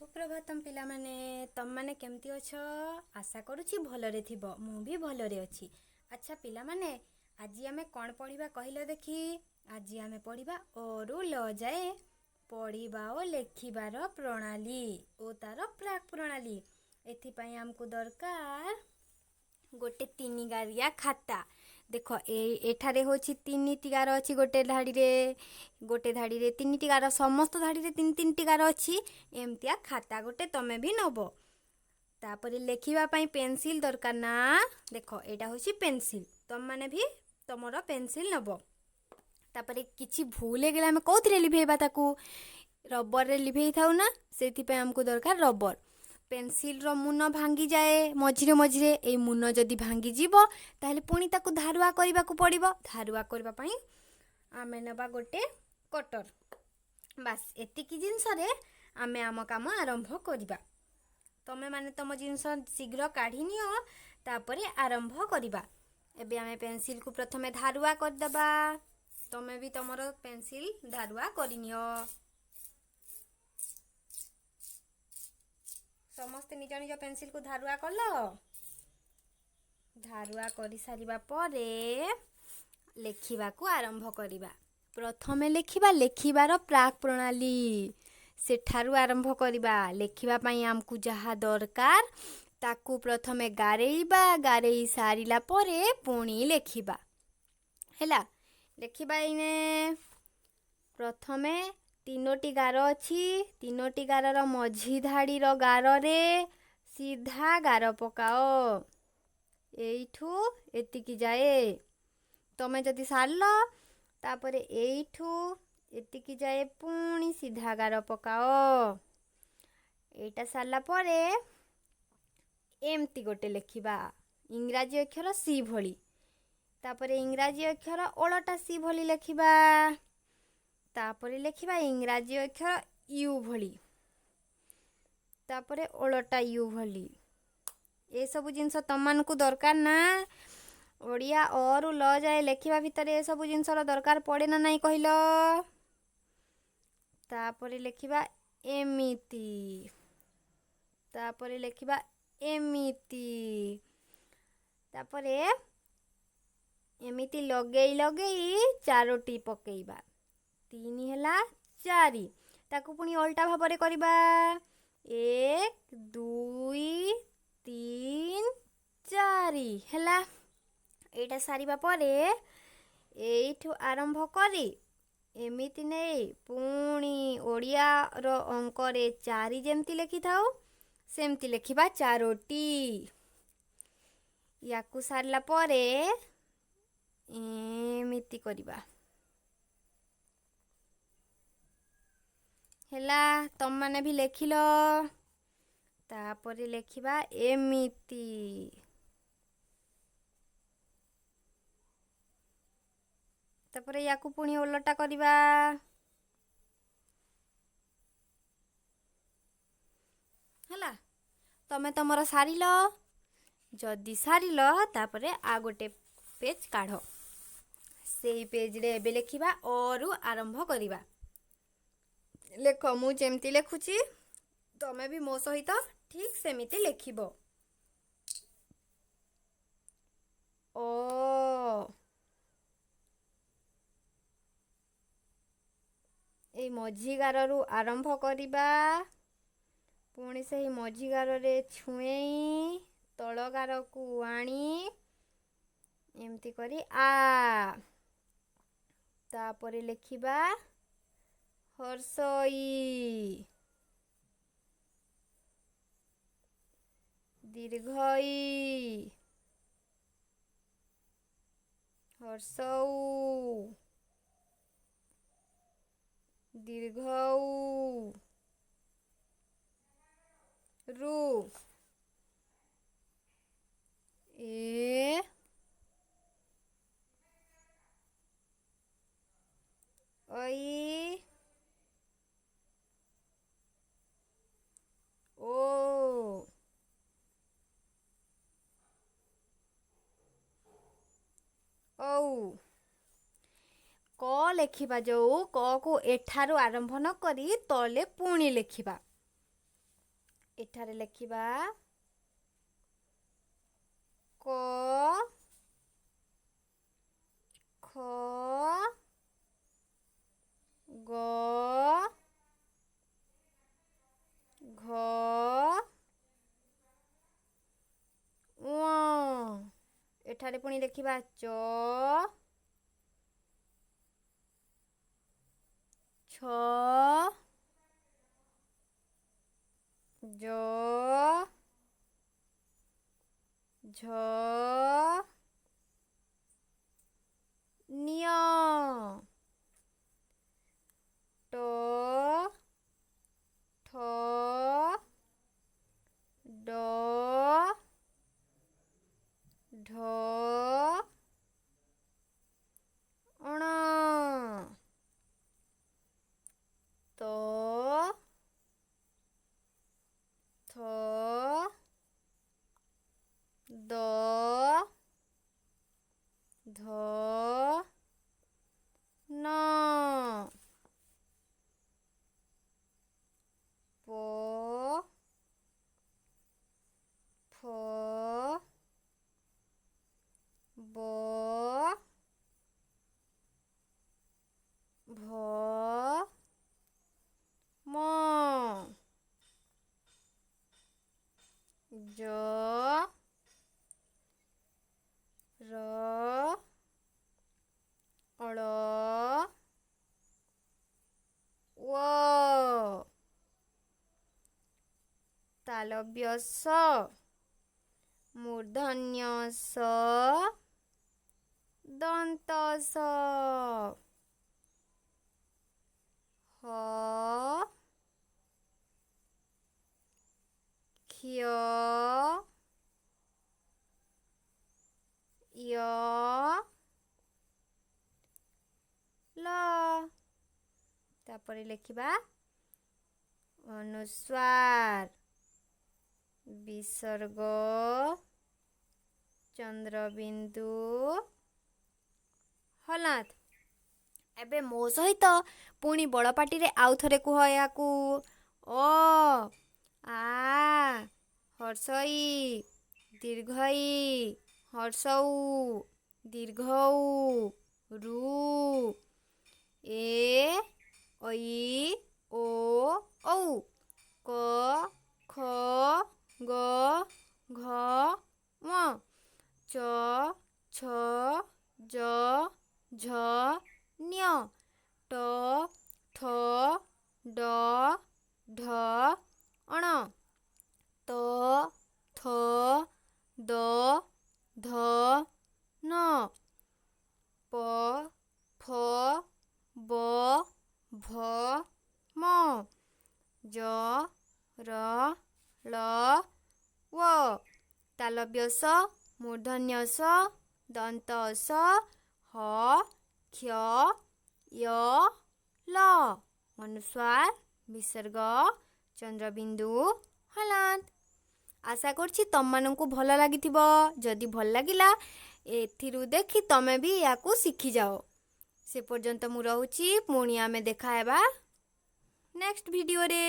सुप्रभातम पिला माने तम माने केमती अछ आशा करूची भलरे थिबो मु भी भलरे अछि। अच्छा पिला माने आज आमे कोन पढ़िबा कहिलो देखी। आज आमे पढ़िबा ओरु ल जाए पढ़िबा ओ लेखिबार प्रणाली ओ तार प्राक प्रणाली। एथि पई हमकु दरकार गोटे तीन गारिया खाता। देख एठारे होची तीन गार अच्छी गोटे धाड़ी रे तीन गार समस्त धाड़ी रे तीन तीन गार अच्छी एमतिया खाता गोटे तमे भी नब। तापरे लेखिबा पई पेंसिल दरकार ना। देख एटा होची पेंसिल तम माने भी तमरो पेंसिल नब। तापरे किछि भूल हे गेला हम कोथरे लिभेबा ताकू रबर रे लिभेई थाउ ना सेथि पे हमकु दरकार रबर। पेंसिल रो मुन भांगी जाए मझिरे मझिरे ए मुन जदि भांगी जीवो ताहले पुणी ताकू धारुआ करबा को पड़िबो। धारुआ करबा पई आमे नबा गोटे कटर। बस एतिकी जिंस रे आमे आम काम आरंभ करिबा। तमे माने तम जिंस शीघ्र काढी नियो तापरे आरंभ करिबा। एबे आमे पेंसिल को प्रथमे धारुआ कर दबा। तमे भी तमरो पेंसिल धारुआ करि नियो। समस्त निज निज पेंसिल को धारुआ करलो। धारुआ करि सारिबा परे लेखिबा को आरंभ करिबा। प्रथमे लेखिबा लेखिबार प्राक प्रणाली सेठारु आरंभ करिबा। लेखिबा पई हमकु जहा दरकार ताकू प्रथमे गारेइबा। गारेई सारिला परे पुणी लेखिबा। हैला लेखिबा इने प्रथमे तीनोटी गार अछि। तीनोटी गारर मझी धाड़ी रो गार रे सीधा गार पकाओ एइठू एतिकी जाए। तमे जदि सारलो तापरे एइठू एतिकी जाए पुणी सीधा गार पकाओ। एटा सारला परे एमती गोटे लेखिबा इंग्राजी अक्षर सी भली। तापरे इंग्राजी अक्षर ओलटा सी भली लेखिबा। तापरे लेखिबा इंग्राजी अक्षर यू भली। तापरे ओलटा यू भली। ए सब जिंस तममानकु दरकार ना। ओडिया और ल जाए लेखिबा भितरे ए सब जिंस रो दरकार पड़े ना नाही कहिलो। तापरे लेखिबा एमिति। तापरे लेखिबा एमिति। तापरे एमिति लगेई लगेई चारोटी पकेइबा। तीन हैला चारि ताकू पुणी उल्टा भाबरे करिबा। 1 2 3 4 हैला। एटा सारिबा परे एइठू आरंभ करी एमिति नहीं पुणी ओडिया रो अंक रे 4 जेमती लेखि थाउ सेमती लेखिबा चारोटी। याकू सारला परे एमिति करिबा। हैला तम माने भी लेखिलो। तापरे लेखिबा एमिति। तापरे याकू पुणी ओलटा करिबा। हैला तमे तमरो सारिलो। जदि सारिलो तापरे आ गोटे पेज काढो। सेही पेज रे एबे लेखिबा ओरु आरंभ करिबा। लेख मु जेमती लेखुची तमे भी मो सहित ठीक सेमिति लेखिबो। ओ ए मझी गाररु आरंभ करिबा। पुणी सेही मझी गार रे छुएई तळ गार को आनी एमती करी आ। तापरे लेखिबा हर्षई। दीर्घई हर्षऊ। दीर्घऊ रु ए ऐ ओ औ। क लेखिबा जो क को एठारु आरंभ न करी तले पुणी लेखिबा। ଏଠାରେ ଲେଖିବା କ ଖ ଗ ଘ ଙ। ଏଠାରେ ପୁଣି ଲେଖିବା ଚ ଛ ଜ ଝ ଞ ଟ ଠ ଡ ଢ ଣ ତ ଥ ଦ ଧ ନ ପ ଫ ବ ଭ ମ ଜ ର ଳ ୱ ତାଲବ୍ୟ ସ ମୂର୍ଧନ୍ୟ ସ ଦନ୍ତ ସ ହ କ୍ଷ ୟ ଲ। ତାପରେ ଲେଖିବା ଅନୁସ୍ୱାର ବିସର୍ଗ ଚନ୍ଦ୍ରବିନ୍ଦୁ ହଲନ୍ତ। ଏବେ ମୋ ସହିତ ପୁଣି ବଡ଼ ପାଟିରେ ଆଉ ଥରେ କୁହ ଏହାକୁ। ଅ ଆ ହର୍ଷଇ ଦୀର୍ଘଇ ହର୍ଷଉ ଦୀର୍ଘଉ ରୁ ଏ ଐ ଓ ଔ କ ଖ ଗ ଘ ଙ ଚ ଛ ଜ ଝ ଞ ଟ ଠ ଡ ଢ ଣ ତ ଥ ଦ ଧ ନ ପ ଫ ବ ଭ ମ ଜ ର ଳ ୱ ତାଲବ୍ୟ ସ ମୂର୍ଧନ୍ୟ ସ ଦନ୍ତ ସ ହ କ୍ଷ ୟ ଲ ଅନୁସ୍ୱାର ବିସର୍ଗ ଚନ୍ଦ୍ରବିନ୍ଦୁ ହଲନ୍ତ। ଆଶା କରୁଛି ତମମାନଙ୍କୁ ଭଲ ଲାଗିଥିବ। ଯଦି ଭଲ ଲାଗିଲା ଏଥିରୁ ଦେଖି ତମେ ବି ୟାକୁ ଶିଖିଯାଅ। ସେ ପର୍ଯ୍ୟନ୍ତ ମୁଁ ରହୁଛି। ପୁଣି ଆମେ ଦେଖା ହେବା ନେକ୍ସଟ ଭିଡ଼ିଓରେ।